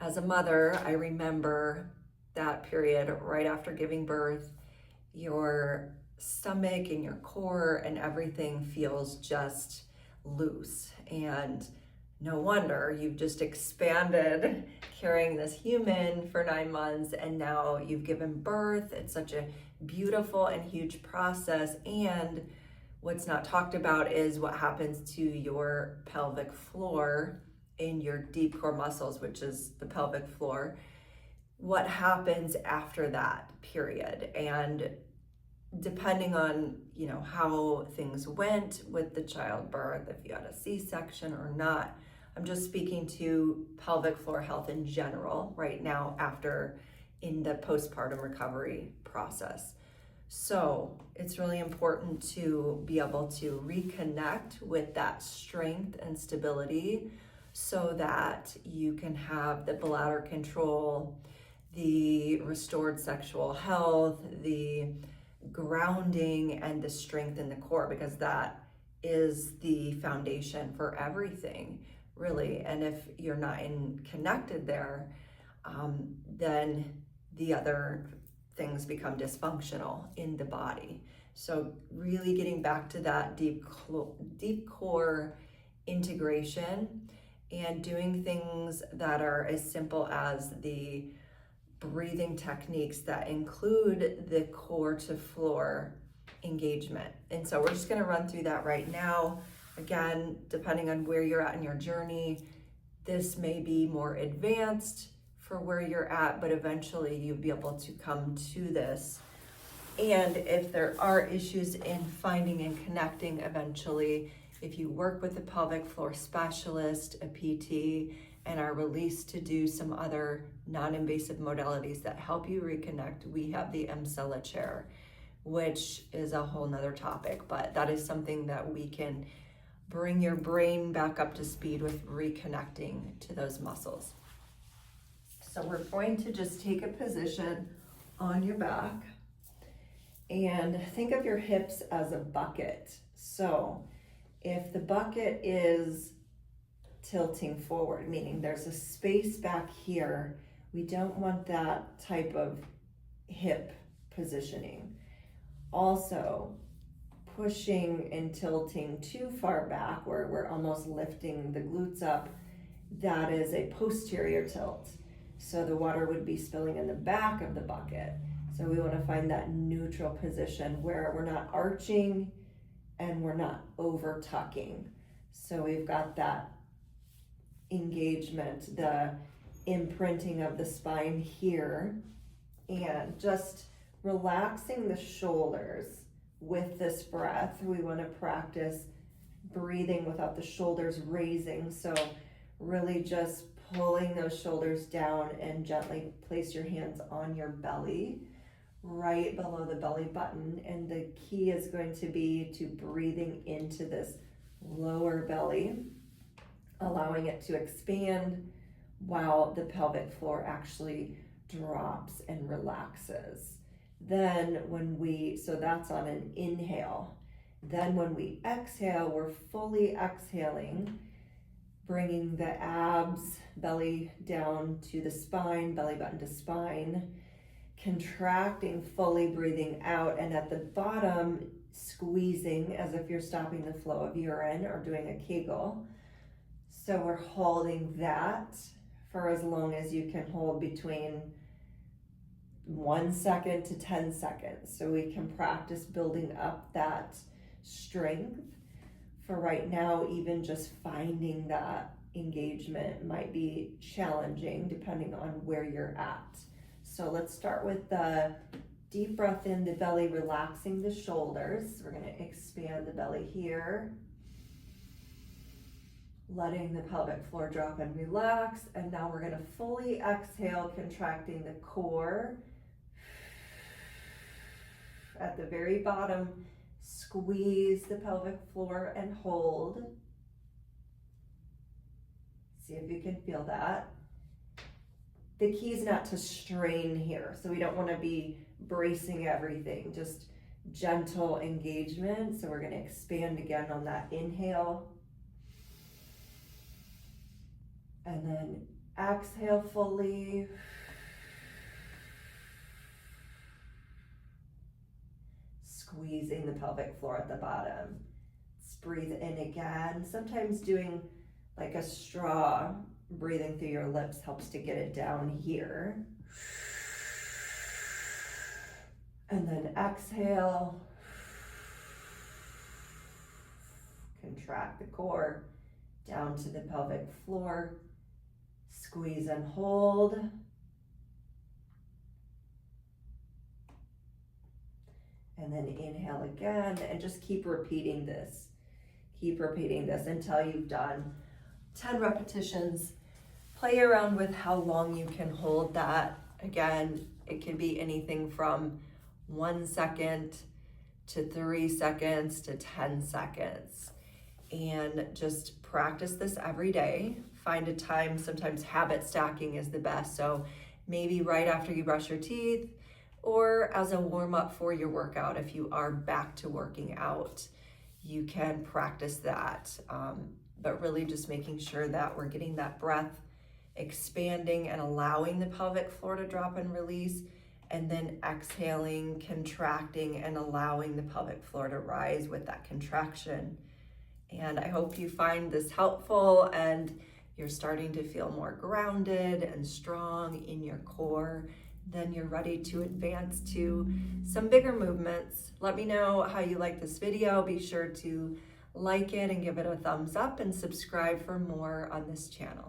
As a mother, I remember that period right after giving birth, your stomach and your core and everything feels just loose. And no wonder you've just expanded carrying this human for 9 months, and now you've given birth. It's such a beautiful and huge process. And what's not talked about is what happens to your pelvic floor in your deep core muscles, which is the pelvic floor. What happens after that period? And depending on, how things went with the childbirth, if you had a C-section or not, I'm just speaking to pelvic floor health in general right now in the postpartum recovery process. So it's really important to be able to reconnect with that strength and stability so that you can have the bladder control, the restored sexual health, the grounding, and the strength in the core, because that is the foundation for everything, really. And if you're not connected there, then the other things become dysfunctional in the body. So really getting back to that deep core integration and doing things that are as simple as the breathing techniques that include the core to floor engagement. And so we're just going to run through that right now. Again, depending on where you're at in your journey, this may be more advanced for where you're at, but eventually you'll be able to come to this. And if there are issues in finding and connecting, eventually, if you work with a pelvic floor specialist, a PT, and are released to do some other non-invasive modalities that help you reconnect, we have the Emsella chair, which is a whole nother topic, but that is something that we can bring your brain back up to speed with reconnecting to those muscles. So we're going to just take a position on your back and think of your hips as a bucket. So if the bucket is tilting forward, meaning there's a space back here, we don't want that type of hip positioning. Also, pushing and tilting too far back where we're almost lifting the glutes up, that is a posterior tilt. So the water would be spilling in the back of the bucket. So we want to find that neutral position where we're not arching and we're not over tucking. So we've got that engagement, the imprinting of the spine here, and just relaxing the shoulders with this breath. We want to practice breathing without the shoulders raising. So really just pulling those shoulders down and gently place your hands on your belly, right below the belly button. And the key is going to be to breathing into this lower belly, allowing it to expand while the pelvic floor actually drops and relaxes. Then so that's on an inhale. Then when we exhale, we're fully exhaling, bringing the abs, belly down to the spine, belly button to spine, contracting fully, breathing out, and at the bottom, squeezing as if you're stopping the flow of urine or doing a Kegel. So we're holding that for as long as you can hold, between 1 second to 10 seconds. So we can practice building up that strength. For right now, even just finding that engagement might be challenging depending on where you're at. So let's start with the deep breath in the belly, relaxing the shoulders. We're going to expand the belly here, letting the pelvic floor drop and relax. And now we're going to fully exhale, contracting the core. At the very bottom, squeeze the pelvic floor and hold. See if you can feel that. The key is not to strain here. So we don't want to be bracing everything, just gentle engagement. So we're going to expand again on that inhale. And then exhale fully. Squeezing the pelvic floor at the bottom. Let's breathe in again. Sometimes doing like a straw, breathing through your lips helps to get it down here. And then exhale. Contract the core down to the pelvic floor. Squeeze and hold. And then inhale again, and just keep repeating this. Keep repeating this until you've done 10 repetitions. Play around with how long you can hold that. Again, it can be anything from 1 second to 3 seconds to 10 seconds. And just practice this every day. Find a time. Sometimes habit stacking is the best. So maybe right after you brush your teeth, or as a warm-up for your workout. If you are back to working out, you can practice that. But really just making sure that we're getting that breath expanding and allowing the pelvic floor to drop and release, and then exhaling, contracting, and allowing the pelvic floor to rise with that contraction. And I hope you find this helpful and you're starting to feel more grounded and strong in your core. Then you're ready to advance to some bigger movements. Let me know how you like this video. Be sure to like it and give it a thumbs up, and subscribe for more on this channel.